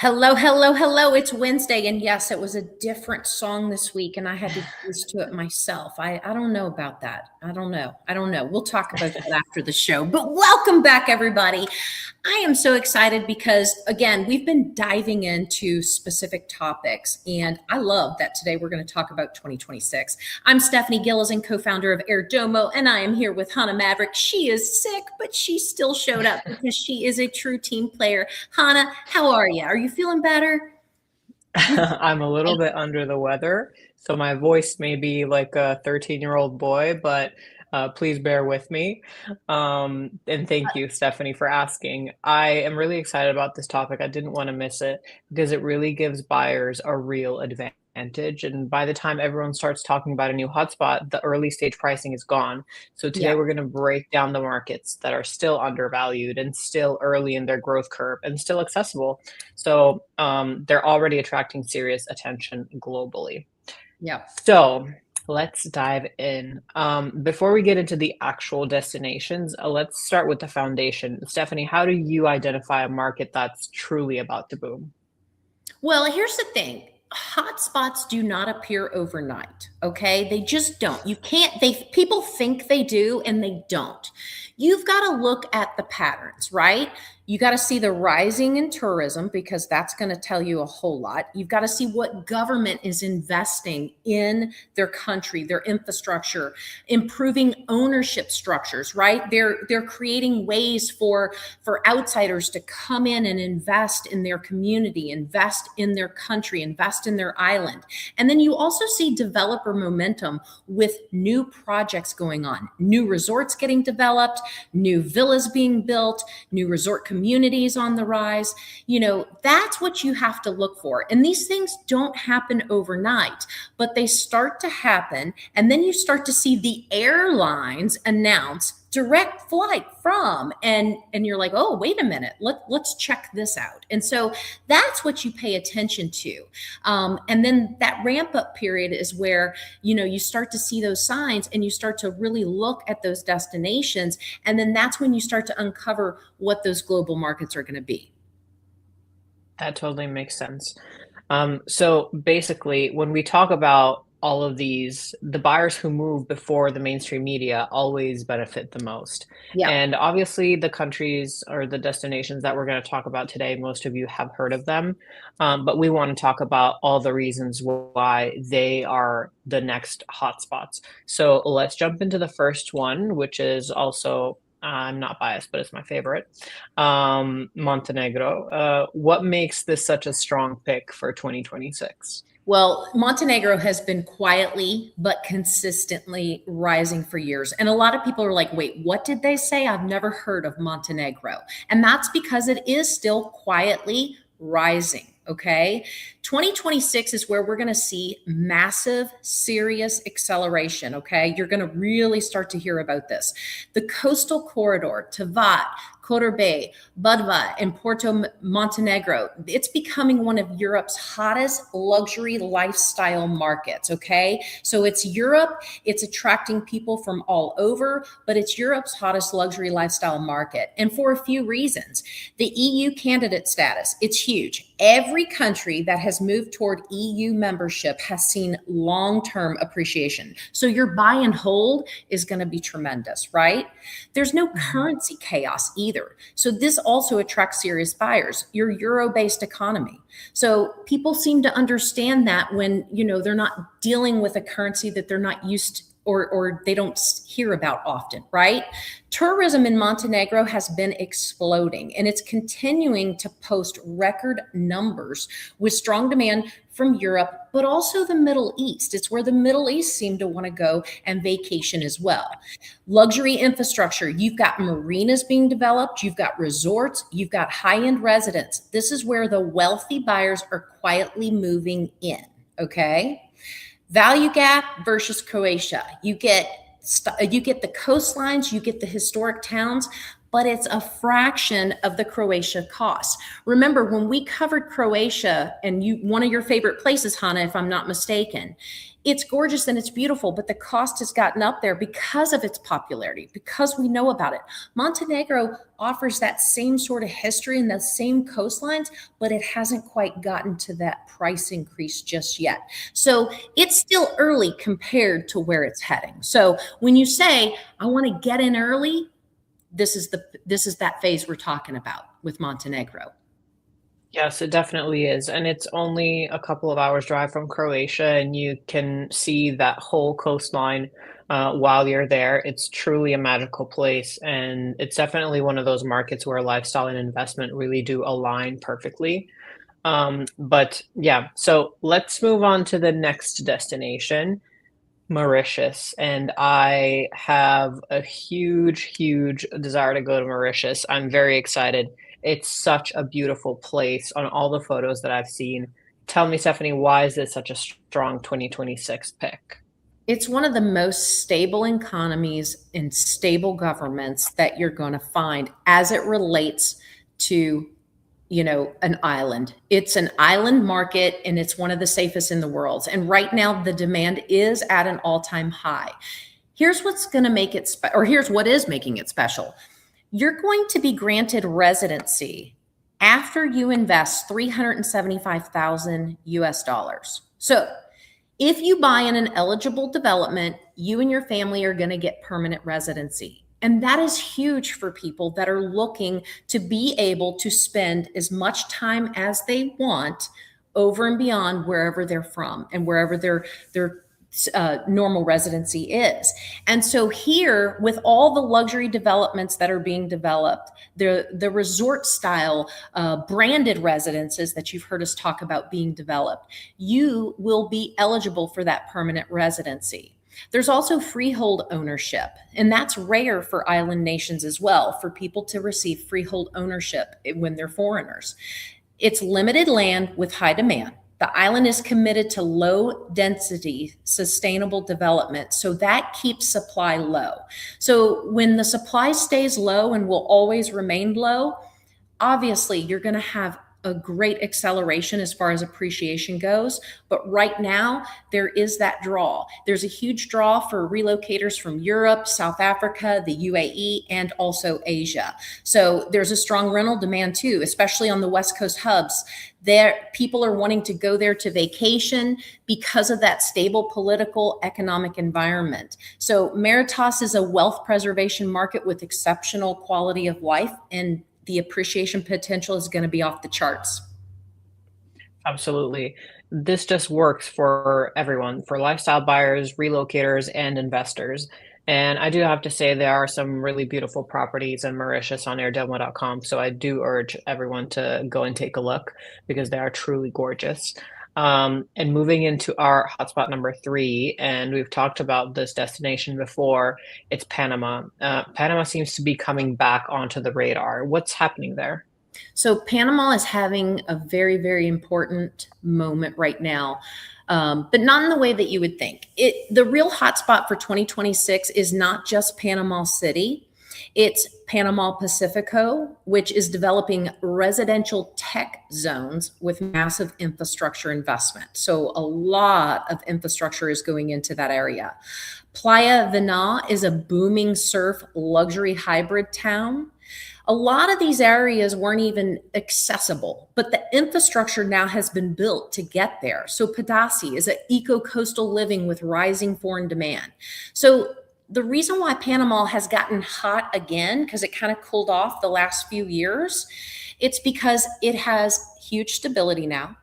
Hello, hello, hello. It's Wednesday. And yes, it was a different song this week, and I had to get used to it myself. I don't know about that. I don't know. I don't know. We'll talk about that after the show. But welcome back, everybody. I am so excited because, again, we've been diving into specific topics, and I love that today we're going to talk about 2026. I'm Stephanie Gillis and co-founder of Air Domo, and I am here with Hannah Maverick. She is sick, but she still showed up because she is a true team player. Hannah, how are you? Are you feeling better? I'm a little bit under the weather, so my voice may be like a 13-year-old boy, but please bear with me. And thank you, Stephanie, for asking. I am really excited about this topic. I didn't want to miss it because it really gives buyers a real advantage. And by the time everyone starts talking about a new hotspot, the early stage pricing is gone. So Yeah. today we're going to break down the markets that are still undervalued and still early in their growth curve and still accessible. So they're already attracting serious attention globally. Yeah. So let's dive in. Before we get into the actual destinations, let's start with the foundation. Stephanie, how do you identify a market that's truly about to boom? Well, here's the thing. Hotspots do not appear overnight, okay? They just don't. You can't they people think they do and they don't. You've got to look at the patterns, right? You got to see the rising in tourism because that's going to tell you a whole lot. You've got to see what government is investing in their country, their infrastructure, improving ownership structures, right? They're creating ways for outsiders to come in and invest in their community, invest in their country, invest in their island. And then you also see developer momentum with new projects going on, new resorts getting developed, new villas being built, new resort communities on the rise. That's what you have to look for. And these things don't happen overnight, but they start to happen. And then you start to see the airlines announce direct flight from, and you're like, oh, wait a minute, let's check this out. And so that's what you pay attention to. And then that ramp up period is where you start to see those signs and you start to really look at those destinations, and then that's when you start to uncover what those global markets are going to be. That totally makes sense. So basically, when we talk about all of these, the buyers who move before the mainstream media always benefit the most. Yeah. And obviously, the countries or the destinations that we're going to talk about today, most of you have heard of them. But we want to talk about all the reasons why they are the next hotspots. So let's jump into the first one, which is also, I'm not biased, but it's my favorite. Montenegro. What makes this such a strong pick for 2026? Well, Montenegro has been quietly but consistently rising for years. And a lot of people are like, wait, what did they say? I've never heard of Montenegro. And that's because it is still quietly rising. Okay. 2026 is where we're going to see massive, serious acceleration. Okay. You're going to really start to hear about this. The coastal corridor, Tavat, Corbe, Budva, and Porto Montenegro. It's becoming one of Europe's hottest luxury lifestyle markets. Okay. So it's Europe, it's attracting people from all over, but it's Europe's hottest luxury lifestyle market. And for a few reasons. The EU candidate status, it's huge. Every country that has moved toward EU membership has seen long term appreciation. So your buy and hold is going to be tremendous, right? There's no Mhm. currency chaos either. So this also attracts serious buyers. Your euro-based economy. So people seem to understand that when, they're not dealing with a currency that they're not used to, or they don't hear about often, right? Tourism in Montenegro has been exploding and it's continuing to post record numbers with strong demand from Europe, but also the Middle East. It's where the Middle East seem to want to go and vacation as well. Luxury infrastructure, you've got marinas being developed, you've got resorts, you've got high end residents. This is where the wealthy buyers are quietly moving in. Okay. Value gap versus Croatia. You get the coastlines, you get the historic towns, but it's a fraction of the Croatia cost. Remember, when we covered Croatia, and one of your favorite places, Hannah, if I'm not mistaken, it's gorgeous and it's beautiful, but the cost has gotten up there because of its popularity, because we know about it. Montenegro offers that same sort of history and those same coastlines, but it hasn't quite gotten to that price increase just yet. So it's still early compared to where it's heading. So when you say, I want to get in early, this is that phase we're talking about with Montenegro. Yes, it definitely is. And it's only a couple of hours drive from Croatia, and you can see that whole coastline while you're there. It's truly a magical place. And it's definitely one of those markets where lifestyle and investment really do align perfectly. But yeah, so let's move on to the next destination. Mauritius, and I have a huge, huge desire to go to Mauritius. I'm very excited. It's such a beautiful place on all the photos that I've seen. Tell me, Stephanie, why is this such a strong 2026 pick? It's one of the most stable economies and stable governments that you're going to find as it relates to, an island. It's an island market and it's one of the safest in the world. And right now the demand is at an all-time high. Here's what's going to make it or here's what is making it special. You're going to be granted residency after you invest 375,000 US dollars. So if you buy in an eligible development, you and your family are going to get permanent residency. And that is huge for people that are looking to be able to spend as much time as they want over and beyond wherever they're from and wherever their normal residency is. And so here, with all the luxury developments that are being developed, the resort style branded residences that you've heard us talk about being developed, you will be eligible for that permanent residency. There's also freehold ownership, and that's rare for island nations as well, for people to receive freehold ownership when they're foreigners. It's limited land with high demand. The island is committed to low density, sustainable development. So that keeps supply low. So when the supply stays low and will always remain low, obviously you're going to have a great acceleration as far as appreciation goes. But right now, there is that draw. There's a huge draw for relocators from Europe, South Africa, the UAE, and also Asia. So there's a strong rental demand too, especially on the West Coast hubs. There, people are wanting to go there to vacation because of that stable political economic environment. So Maritas is a wealth preservation market with exceptional quality of life, and the appreciation potential is going to be off the charts. Absolutely. This just works for everyone, for lifestyle buyers, relocators, and investors. And I do have to say there are some really beautiful properties in Mauritius on airdemo.com. So I do urge everyone to go and take a look because they are truly gorgeous. And moving into our hotspot number three, and we've talked about this destination before, it's Panama. Panama seems to be coming back onto the radar. What's happening there? So Panama is having a very, very important moment right now, but not in the way that you would think. The real hotspot for 2026 is not just Panama City. It's Panama Pacifico, which is developing residential tech zones with massive infrastructure investment. So a lot of infrastructure is going into that area. Playa Vina is a booming surf luxury hybrid town. A lot of these areas weren't even accessible, but the infrastructure now has been built to get there. So Padasi is an eco-coastal living with rising foreign demand. So the reason why Panama has gotten hot again, because it kind of cooled off the last few years, it's because it has huge stability now.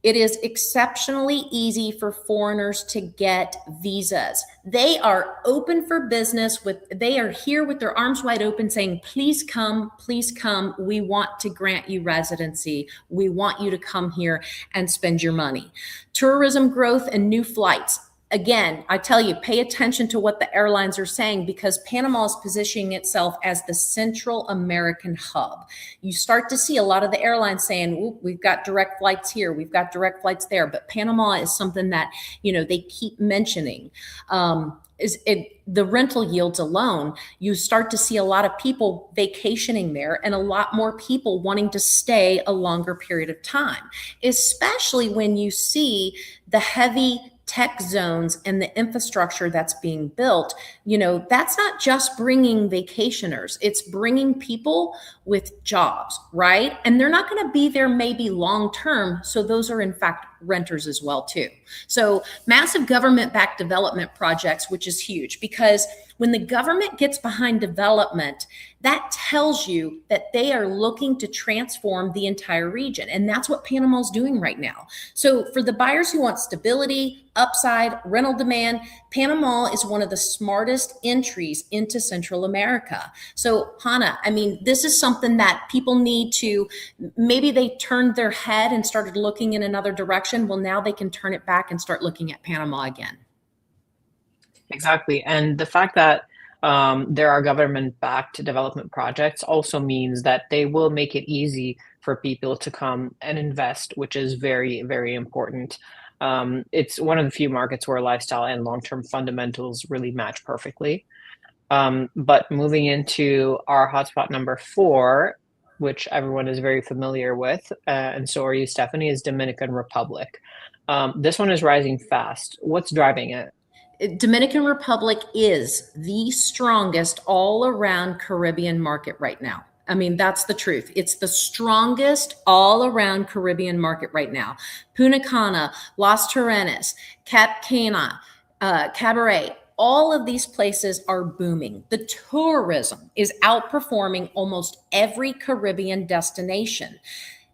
It is exceptionally easy for foreigners to get visas. They are open for business they are here with their arms wide open saying, please come, please come. We want to grant you residency. We want you to come here and spend your money. Tourism growth and new flights. Again, I tell you, pay attention to what the airlines are saying because Panama is positioning itself as the Central American hub. You start to see a lot of the airlines saying, we've got direct flights here, we've got direct flights there, but Panama is something that, they keep mentioning. the rental yields alone, you start to see a lot of people vacationing there and a lot more people wanting to stay a longer period of time, especially when you see the heavy tech zones and the infrastructure that's being built. That's not just bringing vacationers, it's bringing people with jobs, right? And they're not going to be there maybe long term, so those are in fact renters as well too. So massive government backed development projects, which is huge, because when the government gets behind development, that tells you that they are looking to transform the entire region. And that's what Panama is doing right now. So for the buyers who want stability, upside, rental demand, Panama is one of the smartest entries into Central America. So Hannah, I mean, this is something that people need to, maybe they turned their head and started looking in another direction. Well, now they can turn it back and start looking at Panama again. Exactly. And the fact that there are government-backed development projects also means that they will make it easy for people to come and invest, which is very, very important. It's one of the few markets where lifestyle and long-term fundamentals really match perfectly. But moving into our hotspot number four, which everyone is very familiar with, and so are you, Stephanie, is Dominican Republic. This one is rising fast. What's driving it? Dominican Republic is the strongest all around Caribbean market right now. I mean, that's the truth. It's the strongest all around Caribbean market right now. Punta Cana, Las Terrenas, Cap Cana, Cabaret, all of these places are booming. The tourism is outperforming almost every Caribbean destination.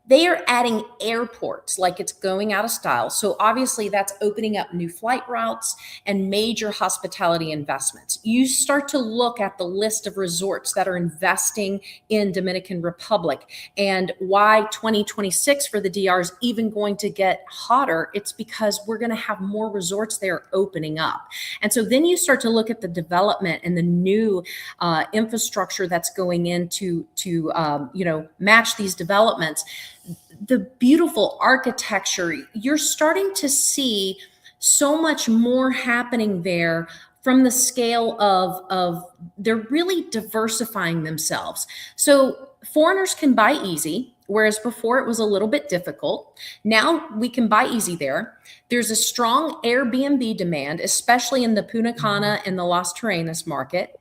They are adding airports like it's going out of style. So obviously that's opening up new flight routes and major hospitality investments. You start to look at the list of resorts that are investing in Dominican Republic and why 2026 for the DR is even going to get hotter. It's because we're going to have more resorts there opening up. And so then you start to look at the development and the new infrastructure that's going in to match these developments. The beautiful architecture, you're starting to see so much more happening there from the scale of they're really diversifying themselves. So foreigners can buy easy, whereas before it was a little bit difficult. Now we can buy easy there. There's a strong Airbnb demand, especially in the Punta Cana and the Las Terrenas market.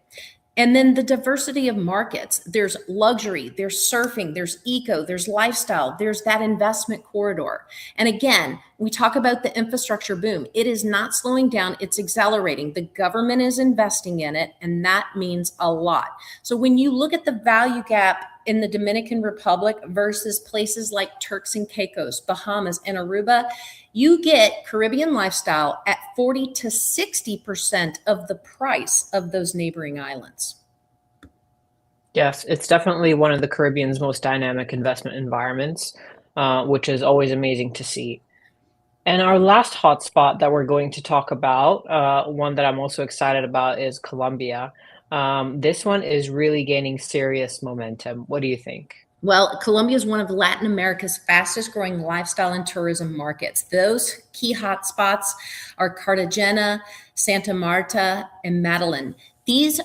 And then the diversity of markets. There's luxury, there's surfing, there's eco, there's lifestyle, there's that investment corridor. And again, we talk about the infrastructure boom. It is not slowing down, it's accelerating. The government is investing in it, and that means a lot. So when you look at the value gap in the Dominican Republic versus places like Turks and Caicos, Bahamas, and Aruba, you get Caribbean lifestyle at 40 to 60% of the price of those neighboring islands. Yes, it's definitely one of the Caribbean's most dynamic investment environments, which is always amazing to see. And our last hotspot that we're going to talk about, one that I'm also excited about, is Colombia. This one is really gaining serious momentum. What do you think? Well, Colombia is one of Latin America's fastest growing lifestyle and tourism markets. Those key hotspots are Cartagena, Santa Marta, and Medellin. These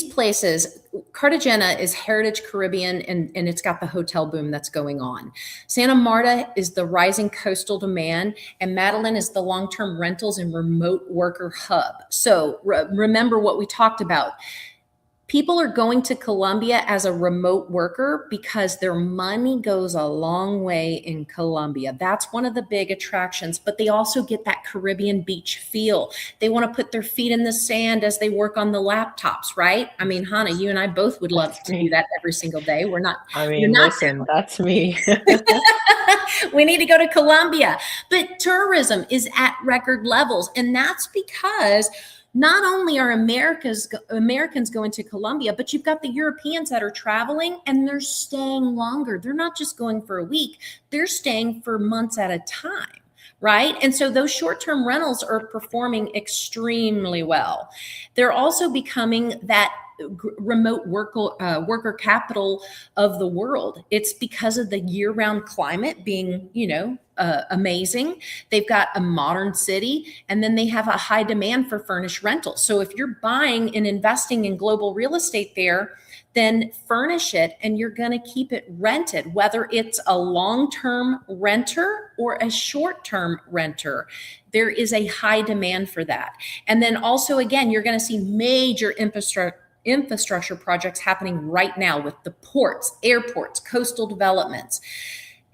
places, Cartagena is Heritage Caribbean, and it's got the hotel boom that's going on. Santa Marta is the rising coastal demand, and Medellin is the long-term rentals and remote worker hub. So remember what we talked about. People are going to Colombia as a remote worker because their money goes a long way in Colombia. That's one of the big attractions, but they also get that Caribbean beach feel. They want to put their feet in the sand as they work on the laptops, right? I mean, Hannah, you and I both would love That's to do me. that every single day. You're I mean, not. listen, that's me. We need to go to Colombia. But tourism is at record levels. And that's because not only are Americans going to Colombia, but you've got the Europeans that are traveling and they're staying longer. They're not just going for a week, they're staying for months at a time. Right. And so those short term rentals are performing extremely well. They're also becoming that remote worker capital of the world. It's because of the year-round climate being, amazing. They've got a modern city, and then they have a high demand for furnished rentals. So if you're buying and investing in global real estate there, then furnish it and you're going to keep it rented, whether it's a long-term renter or a short-term renter. There is a high demand for that. And then also, again, you're going to see major infrastructure projects happening right now with the ports, airports, coastal developments.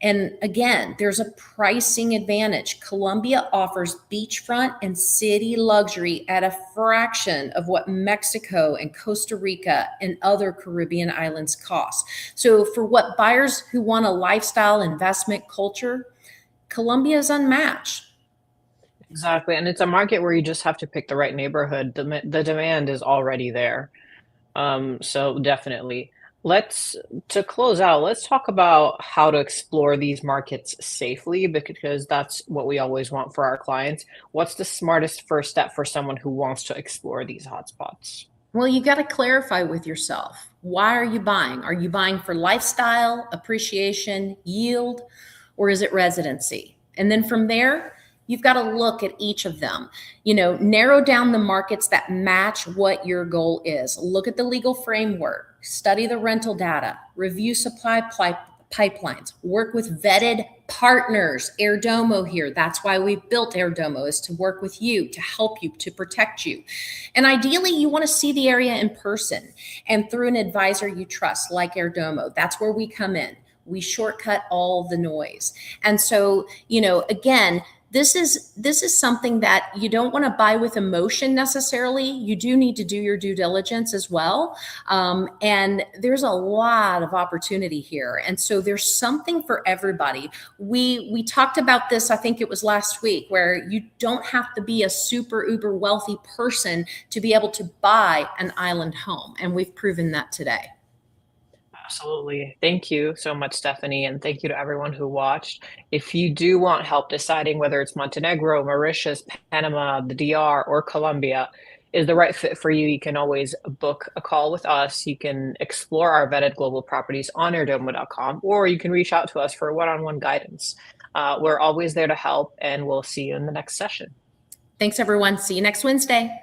And again, there's a pricing advantage. Colombia offers beachfront and city luxury at a fraction of what Mexico and Costa Rica and other Caribbean islands cost. So for what buyers who want a lifestyle investment culture, Colombia is unmatched. Exactly. And it's a market where you just have to pick the right neighborhood. The demand is already there. So definitely. To close out, let's talk about how to explore these markets safely because that's what we always want for our clients. What's the smartest first step for someone who wants to explore these hotspots? Well, you got to clarify with yourself. Why are you buying? Are you buying for lifestyle, appreciation, yield, or is it residency? And then from there, you've got to look at each of them. Narrow down the markets that match what your goal is. Look at the legal framework, study the rental data, review supply pipelines, work with vetted partners. Airdomo here. That's why we built Airdomo, is to work with you, to help you, to protect you. And ideally, you want to see the area in person and through an advisor you trust, like Airdomo. That's where we come in. We shortcut all the noise. And so, again, this is something that you don't want to buy with emotion necessarily. You do need to do your due diligence as well. And there's a lot of opportunity here. And so there's something for everybody. We talked about this, I think it was last week, where you don't have to be a super uber wealthy person to be able to buy an island home. And we've proven that today. Absolutely. Thank you so much, Stephanie, and thank you to everyone who watched. If you do want help deciding whether it's Montenegro, Mauritius, Panama, the DR, or Colombia is the right fit for you, you can always book a call with us. You can explore our vetted global properties on airdomo.com, or you can reach out to us for one-on-one guidance. We're always there to help, and we'll see you in the next session. Thanks, everyone. See you next Wednesday.